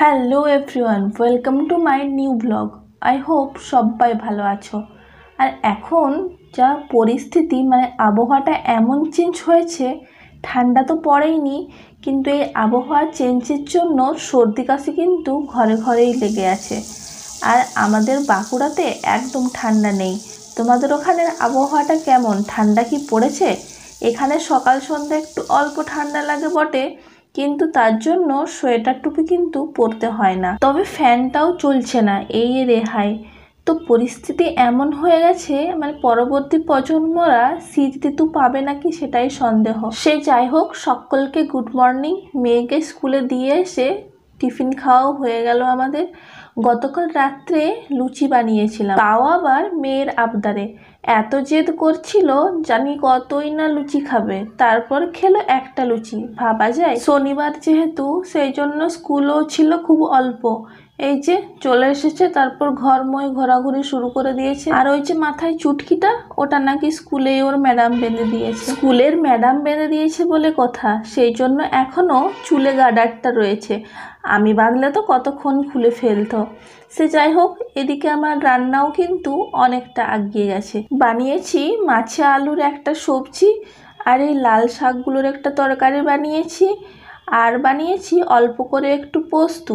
Hello everyone, welcome to my new blog. I hope সবাই ভালো আছো। আর এখন যা পরিস্থিতি, আবহাওয়াটা এমন চেঞ্জ হয়েছে, ঠান্ডা তো পড়েইনি, কিন্তু এই আবহাওয়া চেঞ্জের জন্য সর্দি কাশি কিন্তু ঘরে ঘরেই লেগে আছে। আর আমাদের বাঁকুড়াতে একদম ঠান্ডা নেই। তোমাদের ওখানের আবহাওয়াটা কেমন? ঠান্ডা কি পড়েছে? এখানে সকাল সন্ধ্যা একটু অল্প ঠান্ডা লাগে বটে, কিন্তু তার জন্য সোয়েটার টুপি কিন্তু পরতে হয় না, তবে ফ্যানটাও চলছে না, এই রেহাই। তো পরিস্থিতি এমন হয়ে গেছে, পরবর্তী প্রজন্মরা শীত ঋতু পাবে নাকি সেটাই সন্দেহ। সে যাই হোক, সকলকে গুড মর্নিং। মেয়েকে স্কুলে দিয়ে এসে টিফিন খাওয়াও হয়ে গেল আমাদের। গতকাল রাত্রে লুচি বানিয়েছিলাম, তাও আবার মেয়ের আবদারে। এত জেদ করছিল, জানি কতই না লুচি খাবে, তারপর খেলো একটা লুচি। ভাবা যায়, শনিবার যেহেতু, সেই জন্য স্কুলও ছিল খুব অল্প। এই যে চলে এসেছে, তারপর ঘরময় ঘোরাঘুরি শুরু করে দিয়েছে। আর ওই যে মাথায় চুটকিটা, ওটা নাকি স্কুলে ওর ম্যাডাম বেঁধে দিয়েছে। স্কুলের ম্যাডাম বেঁধে দিয়েছে বলে কথা, সেই জন্য এখনো চুলে গার্ডারটা রয়েছে। আমি বাঁধলে তো কতক্ষণ খুলে ফেলতো। সে যাই হোক, এদিকে আমার রান্নাও কিন্তু অনেকটা এগিয়ে গেছে। বানিয়েছি মাছে আলুর একটা সবজি, আর এই লাল শাকগুলোর একটা তরকারি বানিয়েছি, আর বানিয়েছি অল্প করে একটু পোস্ত,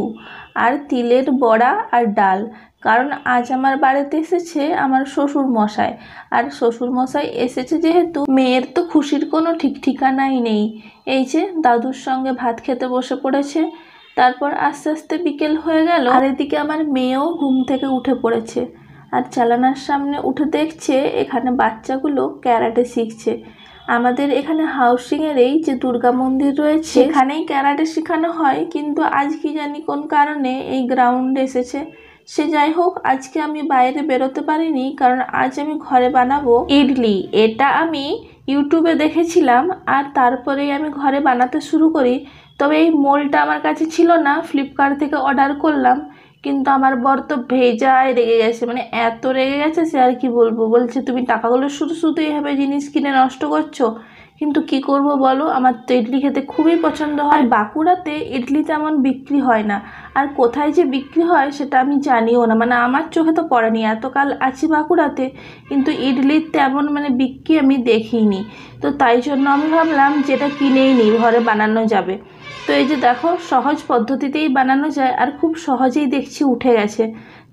আর তিলের বড়া আর ডাল। কারণ আজ আমার বাড়িতে এসেছে আমার শ্বশুর মশাই, আর শ্বশুর মশাই এসেছে যেহেতু, মেয়ের তো খুশির কোনো ঠিক ঠিকানাই নেই। এই যে দাদুর সঙ্গে ভাত খেতে বসে পড়েছে, তারপর আস্তে আস্তে বিকেল হয়ে গেল। আর এদিকে আমার মেয়েও ঘুম থেকে উঠে পড়েছে, আর জানালার সামনে উঠে দেখছে এখানে বাচ্চাগুলো ক্যারাটে শিখছে। আমাদের এখানে হাউসিংয়ের এই যে দুর্গা মন্দির রয়েছে, এখানেই ক্যারাটে শেখানো হয়, কিন্তু আজ কি জানি কোন কারণে এই গ্রাউন্ডে এসেছে। সে যাই হোক, আজকে আমি বাইরে বেরোতে পারিনি, কারণ আজ আমি ঘরে বানাবো ইডলি। এটা আমি ইউটিউবে দেখেছিলাম, আর তারপরেই আমি ঘরে বানাতে শুরু করি। তবে এই মোলটা আমার কাছে ছিল না, ফ্লিপকার্ট থেকে অর্ডার করলাম। কিন্তু আমার বর তো ভেজায় রেগে গেছে, এত রেগে গেছে সে আর কি বলবো। বলছে তুমি টাকাগুলো শুধু শুধু এইভাবে জিনিস কিনে নষ্ট করছো। কিন্তু কি করব বলো, আমার তো ইডলি খেতে খুবই পছন্দ হয়। বাঁকুড়াতে ইডলি তেমন বিক্রি হয় না, আর কোথায় যে বিক্রি হয় সেটা আমি জানিও না, আমার চোখে তো পড়েনি। এতকাল আছি বাঁকুড়াতে, কিন্তু ইডলির তেমন বিক্রি আমি দেখিনি। তো তাই জন্য আমি ভাবলাম যেটা কিনেই নিই, ঘরে বানানো যাবে। তো এই যে দেখো, সহজ পদ্ধতিতেই বানানো যায়, আর খুব সহজেই দেখছি উঠে গেছে।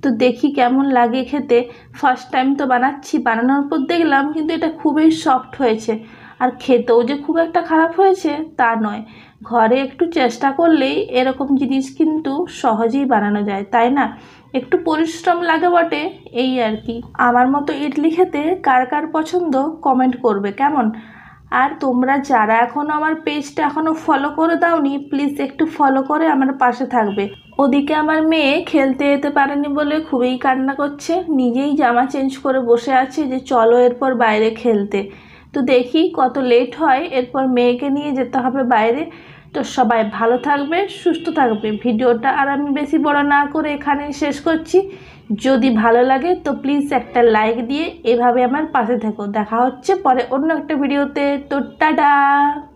তো দেখি কেমন লাগে খেতে। ফার্স্ট টাইম তো বানাচ্ছি, বানানোর পর দেখলাম কিন্তু এটা খুবই সফট হয়েছে। আর খেতেও যে খুব একটা খারাপ হয়েছে তা নয়। ঘরে একটু চেষ্টা করলেই এরকম জিনিস কিন্তু সহজেই বানানো যায়, তাই না? একটু পরিশ্রম লাগে বটে, এই আর কি। আমার মতো ইডলি খেতে কার কার পছন্দ কমেন্ট করবে কেমন। আর তোমরা যারা এখনও আমার পেজটা এখনও ফলো করে দাওনি, প্লিজ একটু ফলো করে আমার পাশে থাকবে। ওদিকে আমার মেয়ে খেলতে যেতে পারেনি বলে খুবই কান্না করছে, নিজেই জামা চেঞ্জ করে বসে আছে যে চলো এরপর বাইরে খেলতে। তো দেখি কত লেট হয়, এরপর মেয়েকে নিয়ে যেতে হবে বাইরে। তো সবাই ভালো থাকবে, সুস্থ থাকবে। ভিডিওটা আর আমি বেশি বড় না করে এখানেই শেষ করছি। যদি ভালো লাগে তো প্লিজ একটা লাইক দিয়ে এভাবে আমার পাশে থেকো। দেখা হচ্ছে পরে অন্য একটা ভিডিওতে। তো টাটা।